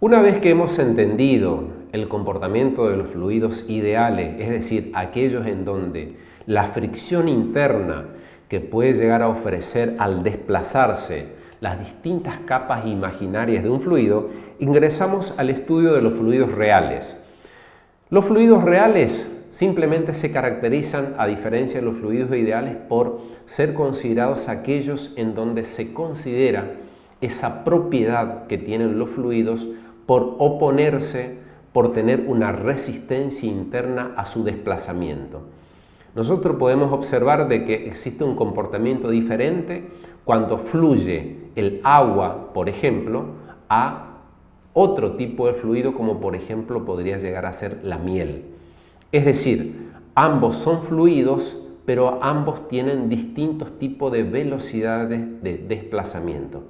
Una vez que hemos entendido el comportamiento de los fluidos ideales, es decir, aquellos en donde la fricción interna que puede llegar a ofrecer al desplazarse las distintas capas imaginarias de un fluido, ingresamos al estudio de los fluidos reales. Los fluidos reales simplemente se caracterizan, a diferencia de los fluidos ideales, por ser considerados aquellos en donde se considera esa propiedad que tienen los fluidos por oponerse, por tener una resistencia interna a su desplazamiento. Nosotros podemos observar de que existe un comportamiento diferente cuando fluye el agua, por ejemplo, a otro tipo de fluido, como por ejemplo podría llegar a ser la miel. Es decir, ambos son fluidos, pero ambos tienen distintos tipos de velocidades de desplazamiento.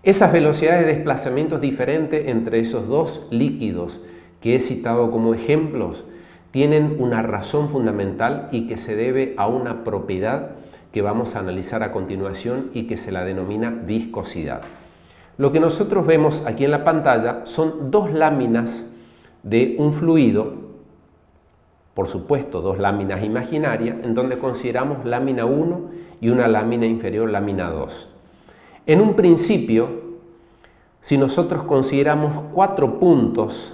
Esas velocidades de desplazamiento diferentes entre esos dos líquidos que he citado como ejemplos tienen una razón fundamental y que se debe a una propiedad que vamos a analizar a continuación y que se la denomina viscosidad. Lo que nosotros vemos aquí en la pantalla son dos láminas de un fluido, por supuesto dos láminas imaginarias, en donde consideramos lámina 1 y una lámina inferior, lámina 2. En un principio, si nosotros consideramos 4 puntos,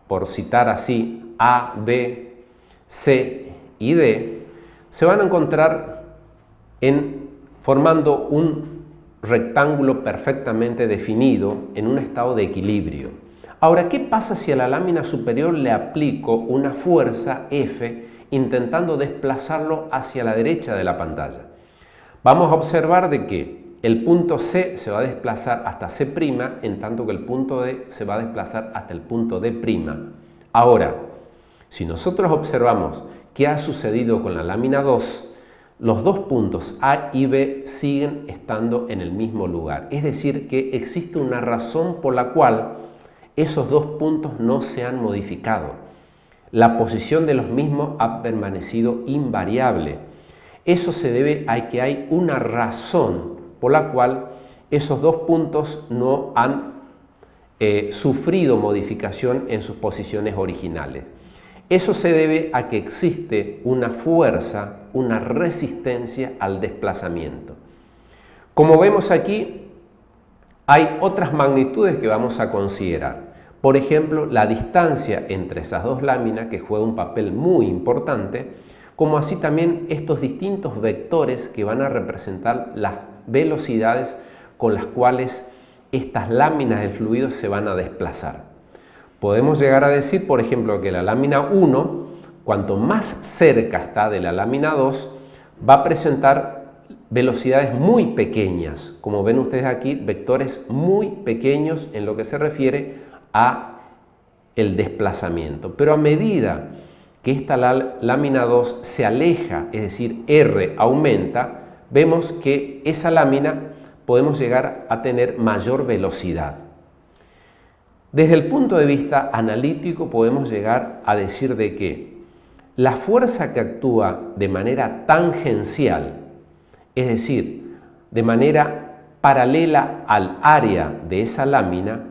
por citar así, A, B, C y D, se van a encontrar formando un rectángulo perfectamente definido en un estado de equilibrio. Ahora, ¿qué pasa si a la lámina superior le aplico una fuerza F intentando desplazarlo hacia la derecha de la pantalla? Vamos a observar de que el punto C se va a desplazar hasta C', en tanto que el punto D se va a desplazar hasta el punto D'. Ahora, si nosotros observamos qué ha sucedido con la lámina 2, los dos puntos A y B siguen estando en el mismo lugar. Es decir, que existe una razón por la cual esos dos puntos no se han modificado. La posición de los mismos ha permanecido invariable. Eso se debe a que hay una razón por la cual esos dos puntos no han sufrido modificación en sus posiciones originales. Eso se debe a que existe una fuerza, una resistencia al desplazamiento. Como vemos aquí, hay otras magnitudes que vamos a considerar. Por ejemplo, la distancia entre esas dos láminas, que juega un papel muy importante, como así también estos distintos vectores que van a representar las velocidades con las cuales estas láminas del fluido se van a desplazar. Podemos llegar a decir, por ejemplo, que la lámina 1, cuanto más cerca está de la lámina 2, va a presentar velocidades muy pequeñas. Como ven ustedes aquí, vectores muy pequeños en lo que se refiere a el desplazamiento. Pero a medida que esta lámina 2 se aleja, es decir, R aumenta, vemos que esa lámina podemos llegar a tener mayor velocidad. Desde el punto de vista analítico podemos llegar a decir de que la fuerza que actúa de manera tangencial, es decir, de manera paralela al área de esa lámina,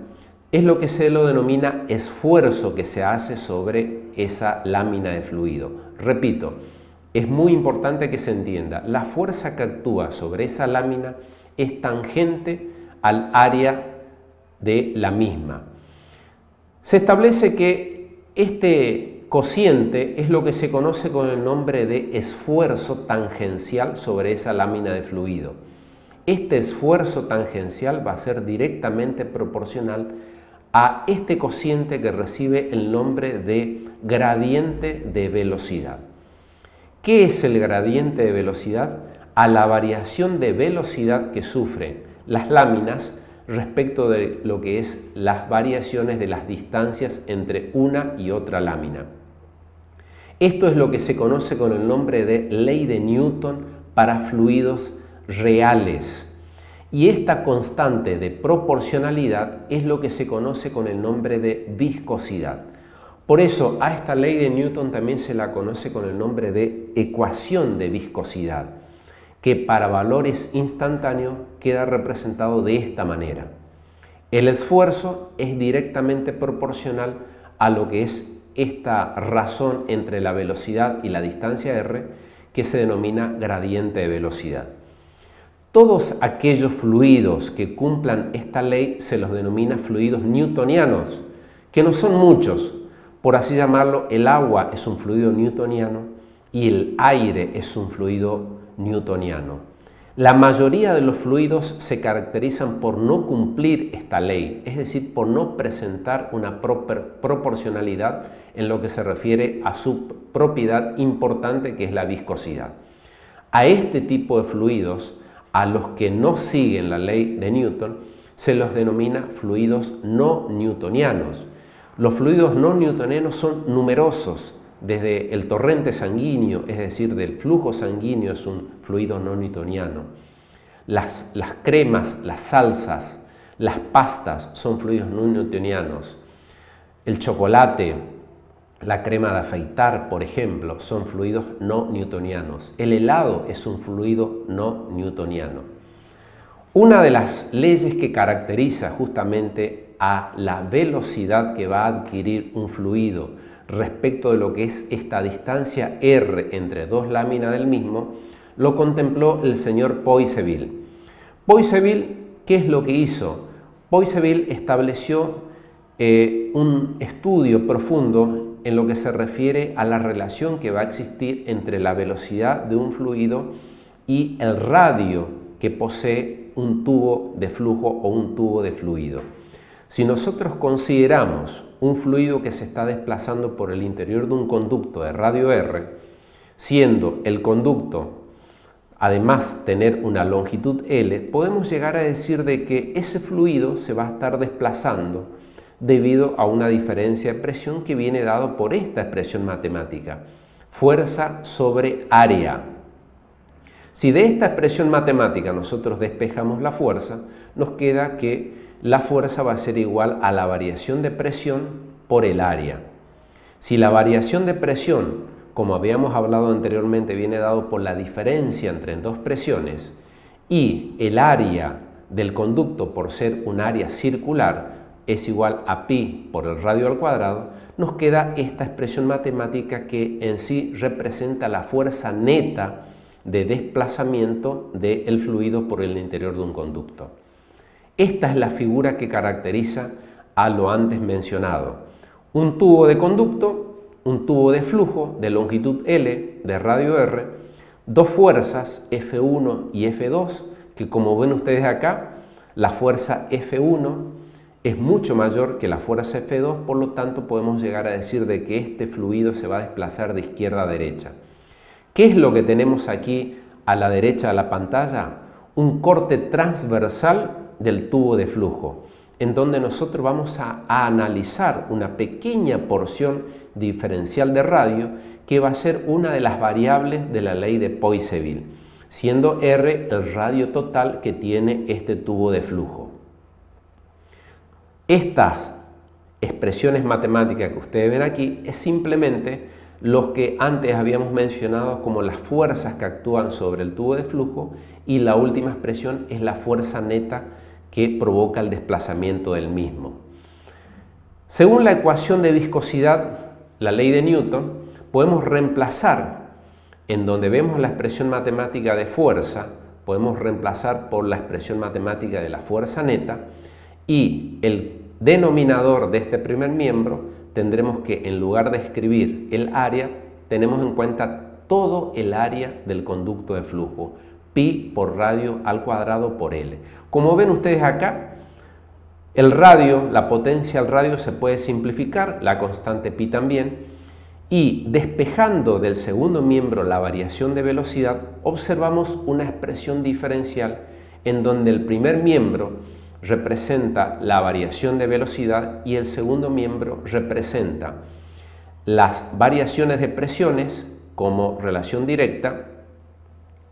es lo que se lo denomina esfuerzo que se hace sobre esa lámina de fluido. Repito, es muy importante que se entienda, la fuerza que actúa sobre esa lámina es tangente al área de la misma. Se establece que este cociente es lo que se conoce con el nombre de esfuerzo tangencial sobre esa lámina de fluido. Este esfuerzo tangencial va a ser directamente proporcional a este cociente que recibe el nombre de gradiente de velocidad. ¿Qué es el gradiente de velocidad? A la variación de velocidad que sufren las láminas respecto de lo que es las variaciones de las distancias entre una y otra lámina. Esto es lo que se conoce con el nombre de ley de Newton para fluidos reales. Y esta constante de proporcionalidad es lo que se conoce con el nombre de viscosidad. Por eso a esta ley de Newton también se la conoce con el nombre de ecuación de viscosidad, que para valores instantáneos queda representado de esta manera. El esfuerzo es directamente proporcional a lo que es esta razón entre la velocidad y la distancia r, que se denomina gradiente de velocidad. Todos aquellos fluidos que cumplan esta ley se los denomina fluidos newtonianos, que no son muchos. Por así llamarlo, el agua es un fluido newtoniano y el aire es un fluido newtoniano. La mayoría de los fluidos se caracterizan por no cumplir esta ley, es decir, por no presentar una proporcionalidad en lo que se refiere a su propiedad importante, que es la viscosidad. A este tipo de fluidos, a los que no siguen la ley de Newton, se los denomina fluidos no newtonianos. Los fluidos no newtonianos son numerosos, desde el torrente sanguíneo, es decir, del flujo sanguíneo, es un fluido no newtoniano. Las cremas, las salsas, las pastas son fluidos no newtonianos. El chocolate, la crema de afeitar, por ejemplo, son fluidos no newtonianos. El helado es un fluido no newtoniano. Una de las leyes que caracteriza justamente a la velocidad que va a adquirir un fluido respecto de lo que es esta distancia r entre dos láminas del mismo, lo contempló el señor Puiseville. Puiseville, ¿qué es lo que hizo? Puiseville estableció un estudio profundo en lo que se refiere a la relación que va a existir entre la velocidad de un fluido y el radio que posee un tubo de flujo o un tubo de fluido. Si nosotros consideramos un fluido que se está desplazando por el interior de un conducto de radio r, siendo el conducto además tener una longitud L, podemos llegar a decir de que ese fluido se va a estar desplazando debido a una diferencia de presión que viene dado por esta expresión matemática, fuerza sobre área. Si de esta expresión matemática nosotros despejamos la fuerza, nos queda que la fuerza va a ser igual a la variación de presión por el área. Si la variación de presión, como habíamos hablado anteriormente, viene dado por la diferencia entre dos presiones y el área del conducto por ser un área circular es igual a pi por el radio al cuadrado, nos queda esta expresión matemática que en sí representa la fuerza neta de desplazamiento del fluido por el interior de un conducto. Esta es la figura que caracteriza a lo antes mencionado. Un tubo de conducto, un tubo de flujo de longitud L de radio R, dos fuerzas F1 y F2, que como ven ustedes acá, la fuerza F1 es mucho mayor que la fuerza F2, por lo tanto podemos llegar a decir de que este fluido se va a desplazar de izquierda a derecha. ¿Qué es lo que tenemos aquí a la derecha de la pantalla? Un corte transversal del tubo de flujo, en donde nosotros vamos a analizar una pequeña porción diferencial de radio que va a ser una de las variables de la ley de Puiseville, siendo R el radio total que tiene este tubo de flujo. Estas expresiones matemáticas que ustedes ven aquí es simplemente los que antes habíamos mencionado como las fuerzas que actúan sobre el tubo de flujo, y la última expresión es la fuerza neta que provoca el desplazamiento del mismo. Según la ecuación de viscosidad, la ley de Newton, podemos reemplazar en donde vemos la expresión matemática de fuerza, podemos reemplazar por la expresión matemática de la fuerza neta, y el denominador de este primer miembro tendremos que, en lugar de escribir el área, tenemos en cuenta todo el área del conducto de flujo, pi por radio al cuadrado por L. Como ven ustedes acá, el radio, la potencia al radio se puede simplificar, la constante pi también, y despejando del segundo miembro la variación de velocidad, observamos una expresión diferencial en donde el primer miembro representa la variación de velocidad y el segundo miembro representa las variaciones de presiones como relación directa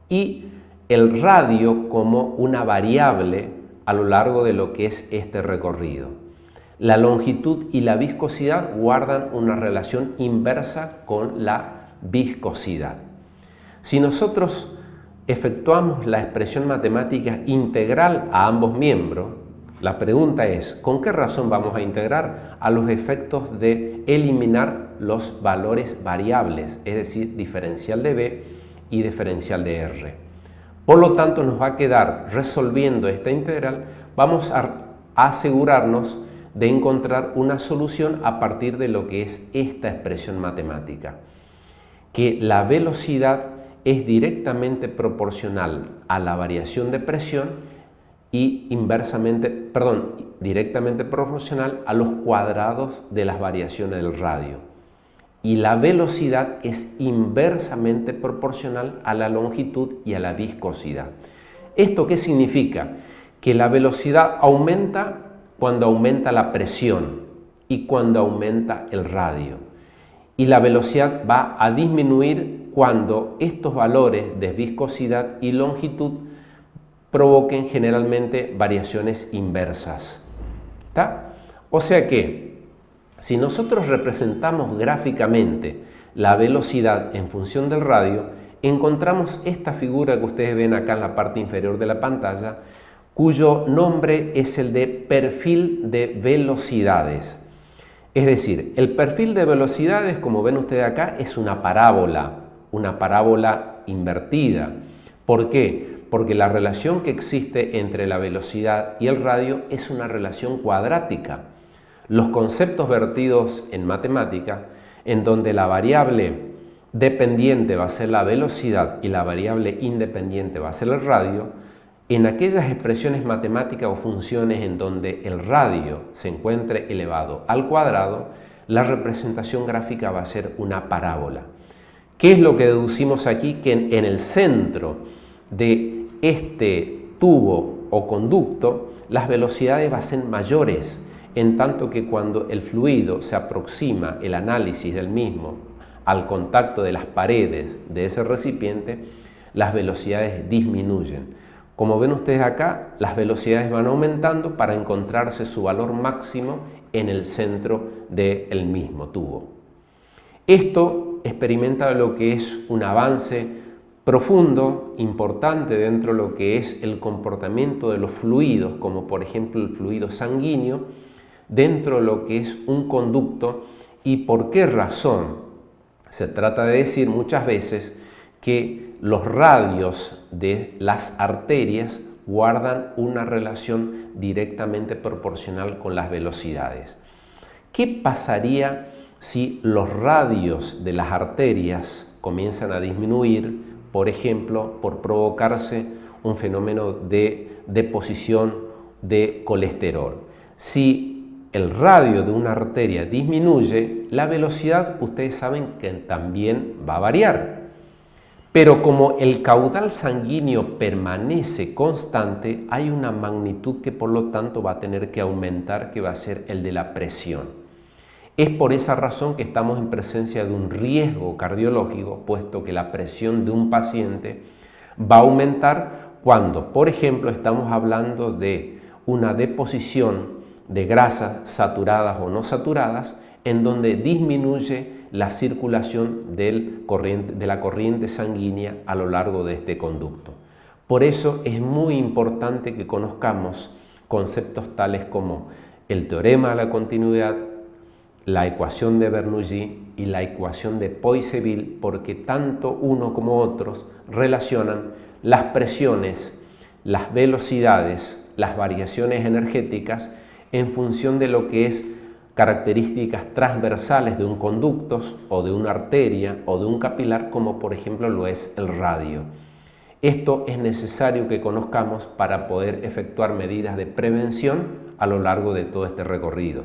y el radio como una variable a lo largo de lo que es este recorrido. La longitud y la viscosidad guardan una relación inversa con la viscosidad. Si nosotros efectuamos la expresión matemática integral a ambos miembros, La pregunta es, ¿con qué razón vamos a integrar? A los efectos de eliminar los valores variables, es decir, diferencial de B y diferencial de R. Por lo tanto, nos va a quedar resolviendo esta integral, vamos a asegurarnos de encontrar una solución a partir de lo que es esta expresión matemática, que la velocidad es directamente proporcional a la variación de presión y directamente proporcional a los cuadrados de las variaciones del radio. Y la velocidad es inversamente proporcional a la longitud y a la viscosidad. ¿Esto qué significa? Que la velocidad aumenta cuando aumenta la presión y cuando aumenta el radio. Y la velocidad va a disminuir cuando estos valores de viscosidad y longitud provoquen generalmente variaciones inversas. ¿Está? O sea que, si nosotros representamos gráficamente la velocidad en función del radio, encontramos esta figura que ustedes ven acá en la parte inferior de la pantalla, cuyo nombre es el de perfil de velocidades. Es decir, el perfil de velocidades, como ven ustedes acá, es una parábola invertida. ¿Por qué? Porque la relación que existe entre la velocidad y el radio es una relación cuadrática. Los conceptos vertidos en matemática, en donde la variable dependiente va a ser la velocidad y la variable independiente va a ser el radio, en aquellas expresiones matemáticas o funciones en donde el radio se encuentre elevado al cuadrado, la representación gráfica va a ser una parábola. ¿Qué es lo que deducimos aquí? Que en el centro de este tubo o conducto, las velocidades van a ser mayores, en tanto que cuando el fluido se aproxima, el análisis del mismo, al contacto de las paredes de ese recipiente, las velocidades disminuyen. Como ven ustedes acá, las velocidades van aumentando para encontrarse su valor máximo en el centro del mismo tubo. Esto experimenta lo que es un avance profundo, importante dentro de lo que es el comportamiento de los fluidos, como por ejemplo el fluido sanguíneo, dentro de lo que es un conducto. ¿Y por qué razón? Se trata de decir muchas veces que los radios de las arterias guardan una relación directamente proporcional con las velocidades. ¿Qué pasaría si los radios de las arterias comienzan a disminuir, por ejemplo, por provocarse un fenómeno de deposición de colesterol? Si el radio de una arteria disminuye, la velocidad, ustedes saben que también va a variar. Pero como el caudal sanguíneo permanece constante, hay una magnitud que por lo tanto va a tener que aumentar, que va a ser el de la presión. Es por esa razón que estamos en presencia de un riesgo cardiológico, puesto que la presión de un paciente va a aumentar cuando, por ejemplo, estamos hablando de una deposición de grasas saturadas o no saturadas, en donde disminuye la circulación de la corriente sanguínea a lo largo de este conducto. Por eso es muy importante que conozcamos conceptos tales como el teorema de la continuidad, la ecuación de Bernoulli y la ecuación de Poiseuille, porque tanto uno como otros relacionan las presiones, las velocidades, las variaciones energéticas en función de lo que es características transversales de un conducto o de una arteria o de un capilar, como por ejemplo lo es el radio. Esto es necesario que conozcamos para poder efectuar medidas de prevención a lo largo de todo este recorrido.